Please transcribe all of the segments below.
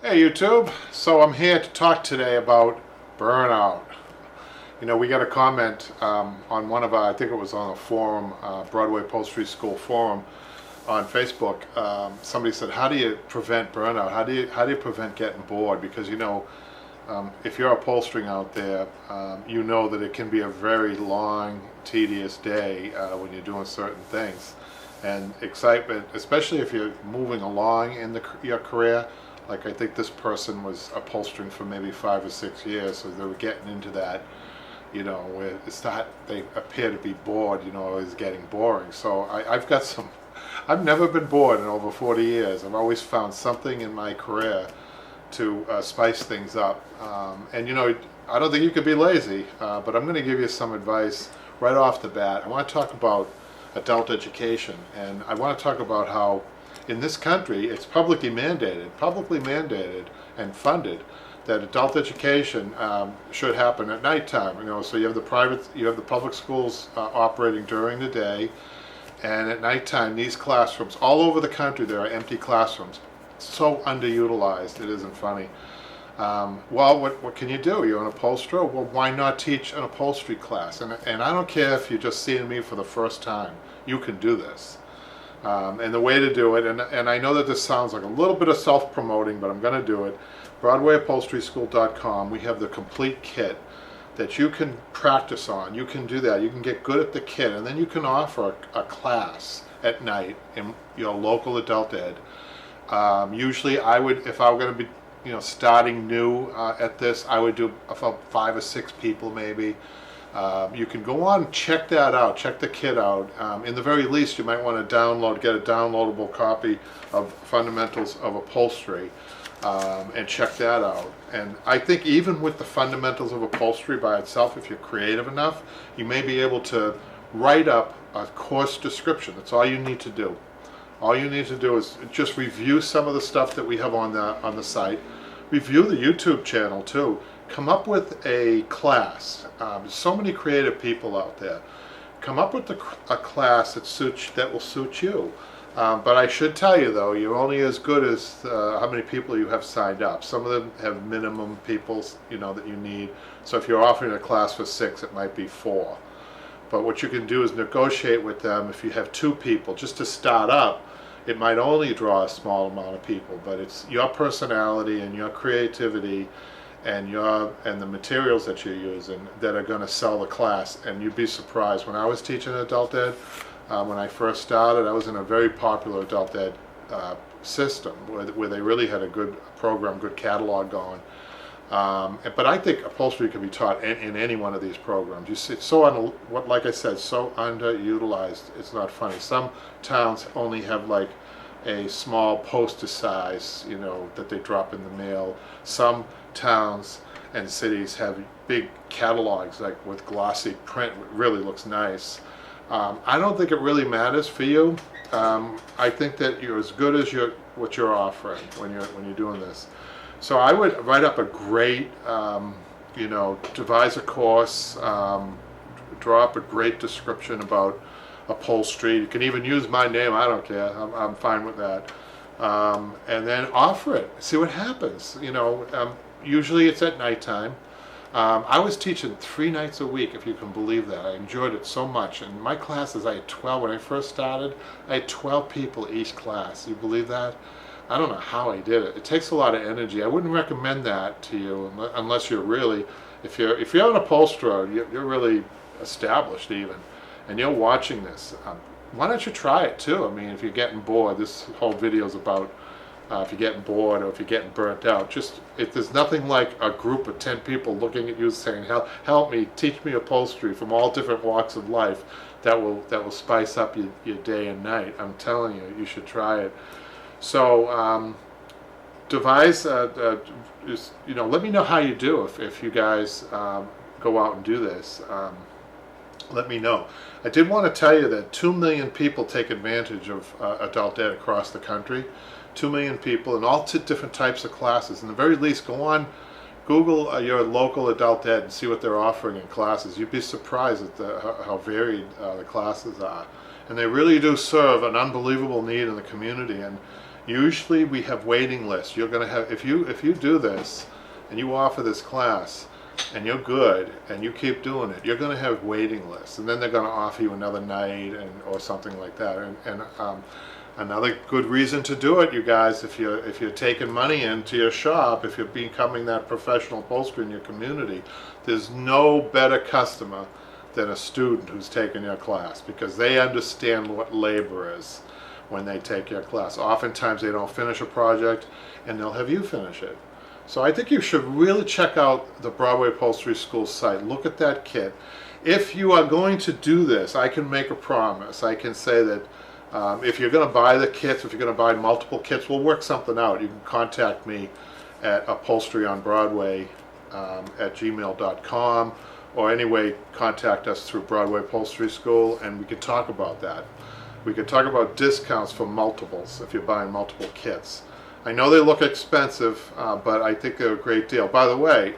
Hey YouTube, so I'm here to talk today about burnout. You know, we got a comment on one of our, I think it was on a forum, Broadway Upholstery School forum on Facebook. Somebody said, how do you prevent burnout? How do you prevent getting bored? Because if you're upholstering out there, you know that it can be a very long, tedious day when you're doing certain things. And excitement, especially if you're moving along in your career. Like I think this person was upholstering for maybe 5 or 6 years, so they were getting into that, where they appear to be bored, it's getting boring. So I've never been bored in over 40 years. I've always found something in my career to spice things up. And I don't think you could be lazy, but I'm going to give you some advice right off the bat. I want to talk about adult education, and I want to talk about how in this country, it's publicly mandated and funded that adult education should happen at nighttime. So you have the public schools operating during the day, and at nighttime, these classrooms all over the country, there are empty classrooms. So underutilized, it isn't funny. Well, what can you do? You're an upholsterer. Well, why not teach an upholstery class? And I don't care if you're just seeing me for the first time. You can do this. And the way to do it, and I know that this sounds like a little bit of self-promoting, but I'm going to do it. BroadwayUpholsterySchool.com, we have the complete kit that you can practice on. You can do that. You can get good at the kit, and then you can offer a class at night in your local adult ed. Usually I would, if I were going to be starting new at this, I would do about 5 or 6 people maybe. You can go on and check that out, check the kit out. In the very least, you might want to get a downloadable copy of Fundamentals of Upholstery and check that out. And I think even with the Fundamentals of Upholstery by itself, if you're creative enough, you may be able to write up a course description. That's all you need to do. All you need to do is just review some of the stuff that we have on the site. Review the YouTube channel too. Come up with a class. There's so many creative people out there. Come up with a class that will suit you. But I should tell you though, you're only as good as how many people you have signed up. Some of them have minimum people, that you need. So if you're offering a class for 6, it might be 4. But what you can do is negotiate with them. If you have 2 people, just to start up, it might only draw a small amount of people. But it's your personality and your creativity and the materials that you're using that are going to sell the class. And you'd be surprised. When I was teaching adult ed, when I first started, I was in a very popular adult ed system where they really had a good program, good catalog going. But I think upholstery can be taught in any one of these programs. You see, it's like I said, so underutilized. It's not funny. Some towns only have like a small poster size, that they drop in the mail. Some towns and cities have big catalogs, like with glossy print. It really looks nice. I don't think it really matters for you. I think that you're as good as what you're offering when you're doing this. So I would write up a great, devise a course, draw up a great description about upholstery. You can even use my name. I don't care. I'm fine with that. And then offer it. See what happens. Usually it's at nighttime. I was teaching 3 nights a week, if you can believe that. I enjoyed it so much. And my classes, I had 12. When I first started, I had 12 people each class. You believe that? I don't know how I did it. It takes a lot of energy. I wouldn't recommend that to you unless you're really, if you're an upholsterer, you're really established even, and you're watching this. Why don't you try it too? I mean, if you're getting bored, this whole video is about if you're getting bored or if you're getting burnt out. If there's nothing like a group of 10 people looking at you saying, help me, teach me upholstery from all different walks of life, that will spice up your day and night. I'm telling you, you should try it. So devise, let me know how you do if you guys go out and do this. Let me know. I did want to tell you that 2 million people take advantage of adult ed across the country. 2 million people in all different types of classes. In the very least, go on Google your local adult ed and see what they're offering in classes. You'd be surprised at how varied the classes are. And they really do serve an unbelievable need in the community. And Usually we have waiting lists. You're going to have, if you do this and you offer this class and you're good and you keep doing it, you're going to have waiting lists, and then they're going to offer you another night or something like that. And another good reason to do it, you guys, if you're taking money into your shop, if you're becoming that professional upholsterer in your community, there's no better customer than a student who's taken your class, because they understand what labor is when they take your class. Oftentimes they don't finish a project and they'll have you finish it. So I think you should really check out the Broadway Upholstery School site. Look at that kit. If you are going to do this, I can make a promise. I can say that if you're going to buy the kits, if you're going to buy multiple kits, we'll work something out. You can contact me at Upholstery on Broadway at gmail.com, or anyway, contact us through Broadway Upholstery School, and we can talk about that. We could talk about discounts for multiples if you're buying multiple kits. I know they look expensive, but I think they're a great deal. By the way,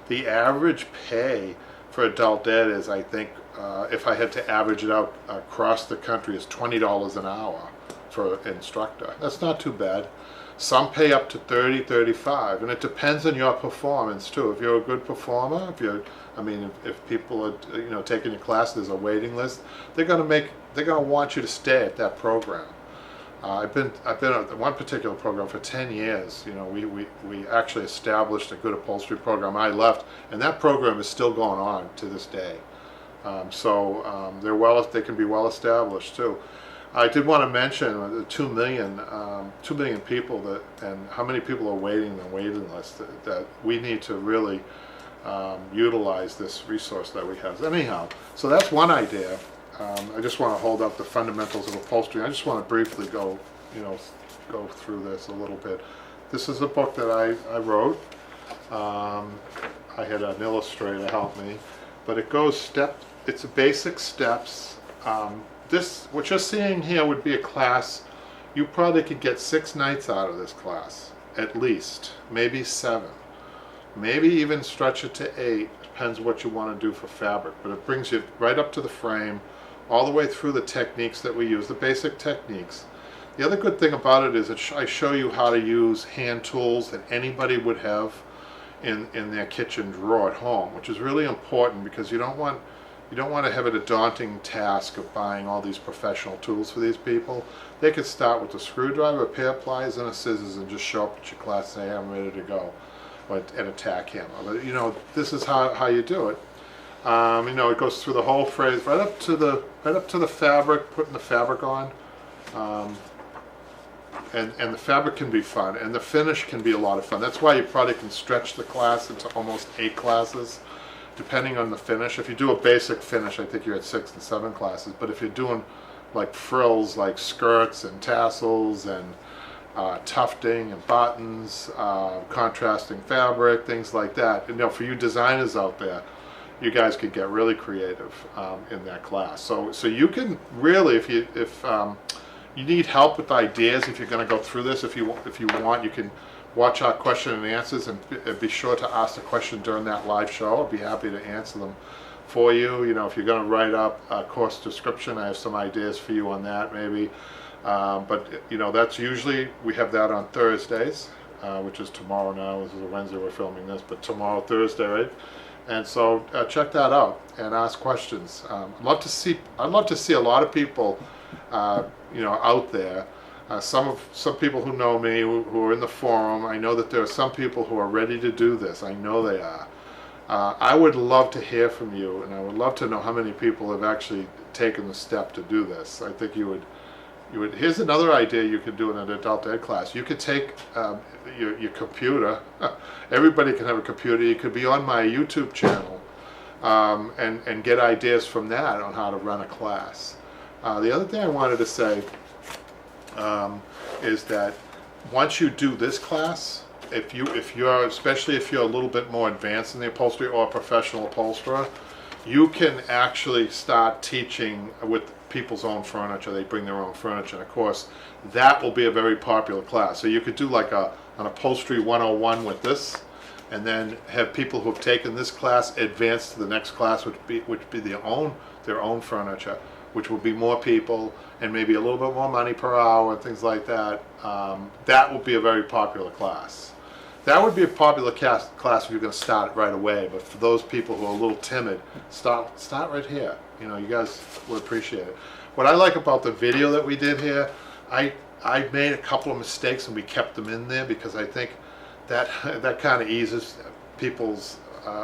the average pay for adult ed is, I think, if I had to average it out across the country, is $20 an hour for an instructor. That's not too bad. Some pay up to $30, $35, and it depends on your performance too. If you're a good performer, if people are taking your class, there's a waiting list. They're gonna want you to stay at that program. I've been at one particular program for 10 years. We actually established a good upholstery program. I left, and that program is still going on to this day. They can be well established too. I did want to mention the 2 million people and how many people are waiting on the waiting list, that we need to really utilize this resource that we have. Anyhow, so that's one idea. I just want to hold up the fundamentals of upholstery. I just want to briefly go through this a little bit. This is a book that I wrote. I had an illustrator help me, but it goes it's basic steps. What you're seeing here would be a class. You probably could get 6 nights out of this class, at least, maybe 7, maybe even stretch it to 8. Depends what you want to do for fabric, but it brings you right up to the frame, all the way through the techniques that we use, the basic techniques. The other good thing about it is that I show you how to use hand tools that anybody would have in their kitchen drawer at home, which is really important, because you don't want to have it a daunting task of buying all these professional tools for these people. They could start with a screwdriver, a pair of pliers, and a scissors, and just show up at your class and say, I'm ready to go, and a tack hammer. But this is how you do it. It goes through the whole phrase, right up to the fabric, putting the fabric on, and the fabric can be fun, and the finish can be a lot of fun. That's why you probably can stretch the class into almost 8 classes. Depending on the finish. If you do a basic finish, I think you're at 6 and 7 classes. But if you're doing like frills, like skirts and tassels and tufting and buttons, contrasting fabric, things like that, for you designers out there, you guys could get really creative in that class. So you can really, if you need help with ideas, if you're going to go through this, if you want, you can watch our question and answers, and be sure to ask the question during that live show. I'll be happy to answer them for you. If you're going to write up a course description, I have some ideas for you on that maybe. But that's usually, we have that on Thursdays, which is tomorrow now. This is a Wednesday we're filming this, but tomorrow, Thursday, right? And so check that out and ask questions. I'd love to see a lot of people, out there. Some people who know me, who are in the forum, I know that there are some people who are ready to do this. I know they are. I would love to hear from you, and I would love to know how many people have actually taken the step to do this. I think you would. Here's another idea you could do in an adult ed class. You could take your computer. Everybody can have a computer. You could be on my YouTube channel and get ideas from that on how to run a class. The other thing I wanted to say is that once you do this class, especially if you're a little bit more advanced in the upholstery or a professional upholsterer, you can actually start teaching with people's own furniture. They bring their own furniture, and of course that will be a very popular class. So you could do like an upholstery 101 with this, and then have people who have taken this class advance to the next class, which be their own furniture. which will be more people and maybe a little bit more money per hour and things like that, that will be a very popular class. That would be a popular class if you're going to start it right away. But for those people who are a little timid, start right here. You know, you guys would appreciate it. What I like about the video that we did here, I made a couple of mistakes and we kept them in there because I think that that kind of eases people's.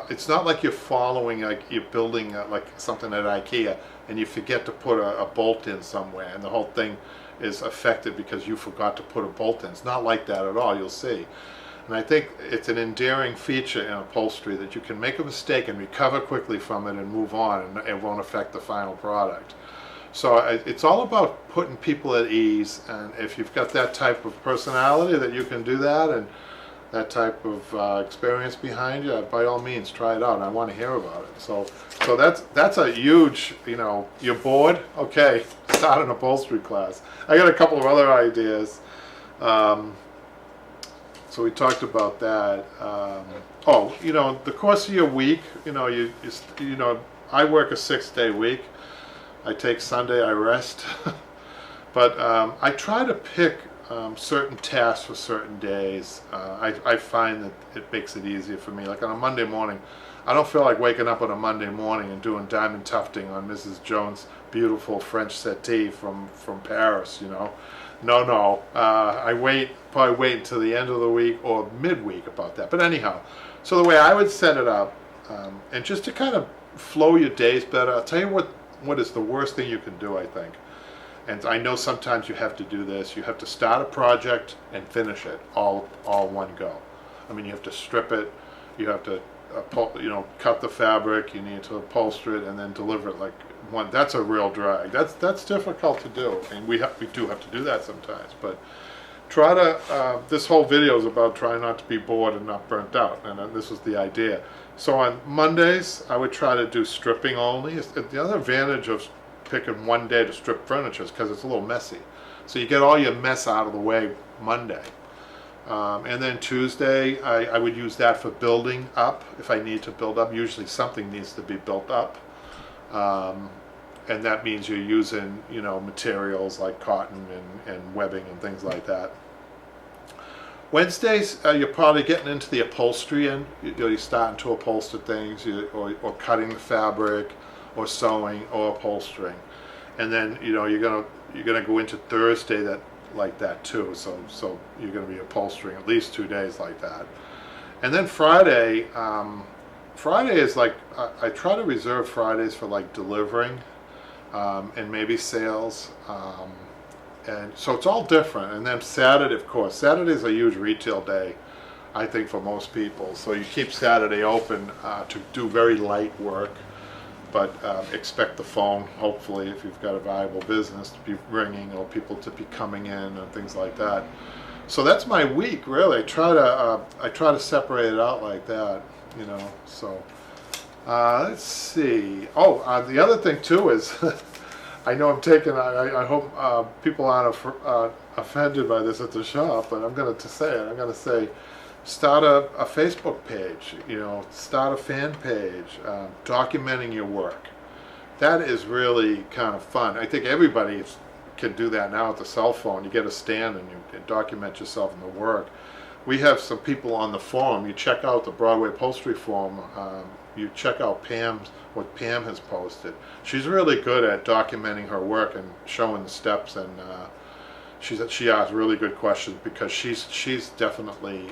It's not like you're following, like you're building like something at IKEA and you forget to put a bolt in somewhere and the whole thing is affected because you forgot to put a bolt in. It's not like that at all. You'll see. And I think it's an endearing feature in upholstery that you can make a mistake and recover quickly from it and move on, and it won't affect the final product. So it's all about putting people at ease, and if you've got that type of personality that you can do that and that type of experience behind you, by all means try it out. I want to hear about it. So that's a huge, you know, you're bored? Okay, start an upholstery class. I got a couple of other ideas. So we talked about that. Oh, you know, the course of your week, you know, you know, I work a 6-day week. I take Sunday, I rest. But I try to pick certain tasks for certain days. I find that it makes it easier for me. Like on a Monday morning, I don't feel like waking up on a Monday morning and doing diamond tufting on Mrs. Jones' beautiful French settee from Paris, you know. No. I probably wait until the end of the week or midweek about that. But anyhow, so the way I would set it up, and just to kind of flow your days better, I'll tell you what is the worst thing you can do, I think. And I know sometimes you have to do this. You have to start a project and finish it all one go. I mean, you have to strip it. You have to, cut the fabric. You need to upholster it and then deliver it like one. That's a real drag. That's difficult to do, and we do have to do that sometimes. But try to. This whole video is about trying not to be bored and not burnt out, and this was the idea. So on Mondays, I would try to do stripping only. The other advantage of picking one day to strip furniture is because it's a little messy. So you get all your mess out of the way Monday. And then Tuesday, I would use that for building up if I need to build up. Usually something needs to be built up. And that means you're using, materials like cotton and webbing and things like that. Wednesdays, you're probably getting into the upholstery and you're starting to upholster things, or cutting the fabric, or sewing, or upholstering. And then you're gonna go into Thursday like that too. So you're gonna be upholstering at least 2 days like that. And then Friday is like I try to reserve Fridays for like delivering and maybe sales. And so it's all different. And then Saturday, of course, Saturday is a huge retail day, I think, for most people. So you keep Saturday open to do very light work, but expect the phone, hopefully, if you've got a viable business, to be ringing or people to be coming in and things like that. So that's my week, really. I try to separate it out like that, So let's see. Oh, the other thing too is. I know I'm taking. I hope people aren't offended by this at the shop, but I'm going to say it. I'm going to say, start a Facebook page. Start a fan page, documenting your work. That is really kind of fun. I think everybody can do that now with the cell phone. You get a stand and you document yourself in the work. We have some people on the forum. You check out the Broadway Upholstery forum. You check out what Pam has posted. She's really good at documenting her work and showing the steps, and she asks really good questions because she's definitely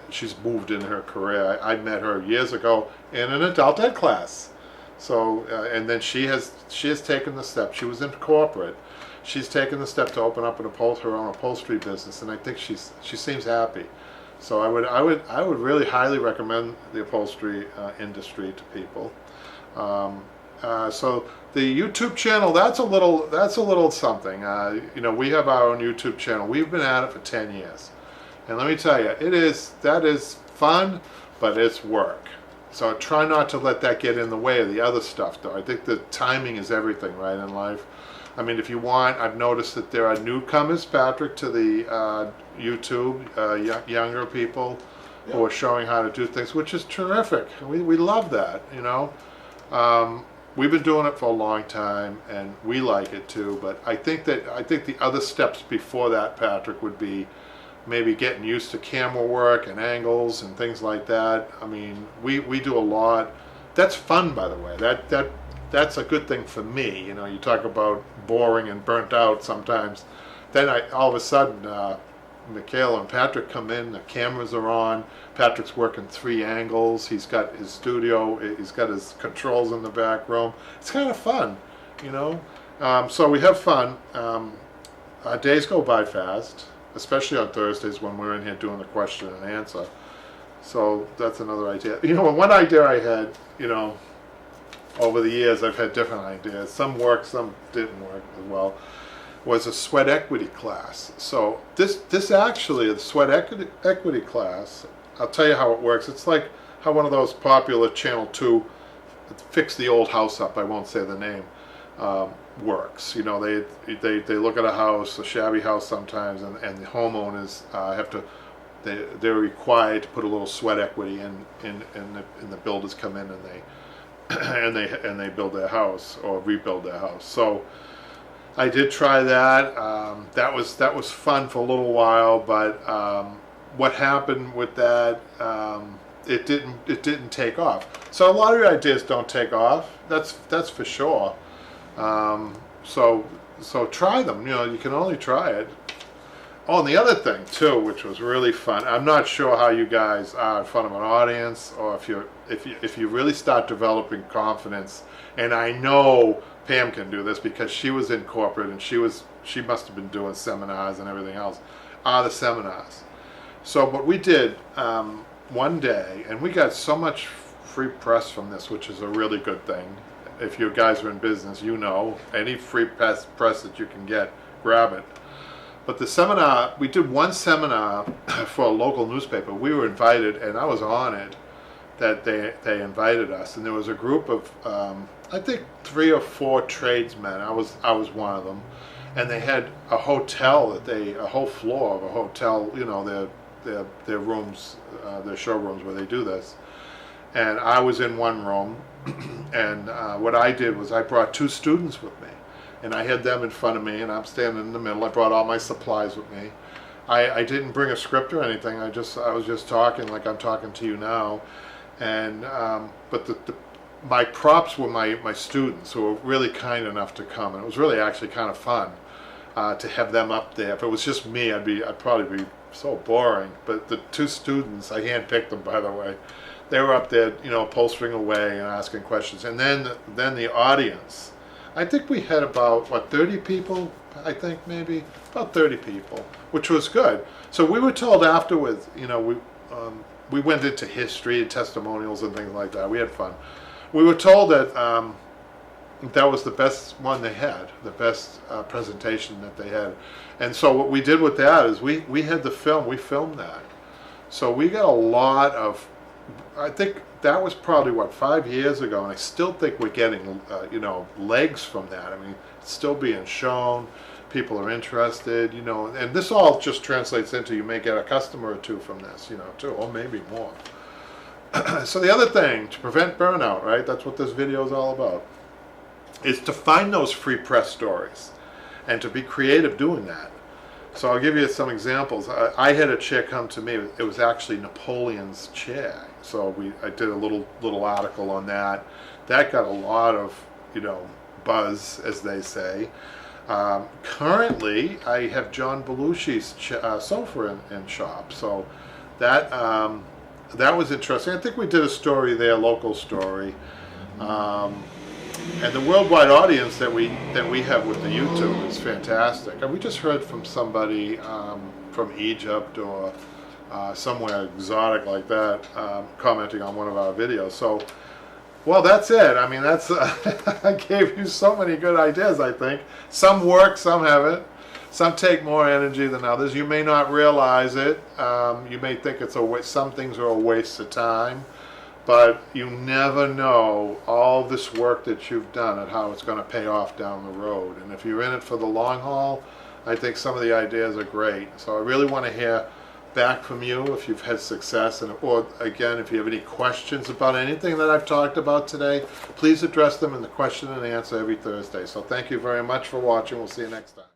she's moved in her career. I met her years ago in an adult ed class. So and then she has taken the step. She was in corporate. She's taken the step to open up her own upholstery business, and I think she seems happy. So I would really highly recommend the upholstery industry to people. So the YouTube channel, that's a little something. We have our own YouTube channel. We've been at it for 10 years, and let me tell you, that is fun, but it's work. So try not to let that get in the way of the other stuff, though. I think the timing is everything, right, in life. I mean, if you want, I've noticed that there are newcomers, Patrick, to the YouTube, younger people who are showing how to do things, which is terrific. We love that, we've been doing it for a long time, and we like it too. But I think the other steps before that, Patrick, would be maybe getting used to camera work and angles and things like that. I mean, we do a lot. That's fun, by the way. That's a good thing for me. You know, you talk about boring and burnt out sometimes. Then all of a sudden, Michaela and Patrick come in, the cameras are on, Patrick's working 3 angles, he's got his studio, he's got his controls in the back room. It's kind of fun, you know. So we have fun. Our days go by fast, especially on Thursdays when we're in here doing the question and answer. So that's another idea. You know, one idea I had, you know, over the years I've had different ideas. Some worked, some didn't work as well. Was a sweat equity class. So this actually, the sweat equity class, I'll tell you how it works. It's like how one of those popular Channel 2 Fix the Old House Up, I won't say the name, works. You know, they look at a house, a shabby house sometimes, and the homeowners have to, they're required to put a little sweat equity in the builders come in and they build their house or rebuild their house. So I did try that. That was fun for a little while, but what happened with that? It didn't take off. So a lot of your ideas don't take off. That's for sure. So try them. You know, you can only try it. Oh, and the other thing too, which was really fun. I'm not sure how you guys are in front of an audience, or if you really start developing confidence. And I know Pam can do this because she was in corporate and she must have been doing seminars and everything else. The seminars. So what we did one day, and we got so much free press from this, which is a really good thing. If you guys are in business, you know, any free press that you can get, grab it. But the seminar, we did one seminar for a local newspaper. We were invited, and I was honored that they invited us. And there was a group of, I think 3 or 4 tradesmen. I was one of them. And they had a hotel a whole floor of a hotel, you know, their rooms, their showrooms where they do this. And I was in one room, and what I did was I brought 2 students with me. And I had them in front of me, and I'm standing in the middle. I brought all my supplies with me. I didn't bring a script or anything. I was just talking like I'm talking to you now. And but my props were my students, who were really kind enough to come, and it was really actually kind of fun to have them up there. If it was just me, I'd probably be so boring. But the 2 students, I handpicked them, by the way. They were up there, you know, upholstering away and asking questions. And then the audience. I think we had about, 30 people, I think maybe, about 30 people, which was good. So we were told afterwards, you know, we went into history and testimonials and things like that. We had fun. We were told that that was the best one they had, the best presentation that they had. And so what we did with that is we had the film, we filmed that. So we got a lot of, I think that was probably 5 years ago, and I still think we're getting you know, legs from that. I mean, it's still being shown, people are interested, you know, and this all just translates into you may get a customer or 2 from this, you know, too, or maybe more. So the other thing, to prevent burnout, right, that's what this video is all about, is to find those free press stories and to be creative doing that. So I'll give you some examples. I had a chair come to me. It was actually Napoleon's chair. So I did a little article on that. That got a lot of, you know, buzz, as they say. Currently, I have John Belushi's sofa in shop. So that was interesting. I think we did a story there, local story. And the worldwide audience that we have with the YouTube is fantastic. And we just heard from somebody from Egypt or somewhere exotic like that commenting on one of our videos. So, well, that's it. I mean, that's I gave you so many good ideas, I think. Some work, some haven't. Some take more energy than others. You may not realize it. You may think some things are a waste of time. But you never know all this work that you've done and how it's going to pay off down the road. And if you're in it for the long haul, I think some of the ideas are great. So I really want to hear back from you if you've had success, or again, if you have any questions about anything that I've talked about today, please address them in the question and answer every Thursday. So thank you very much for watching. We'll see you next time.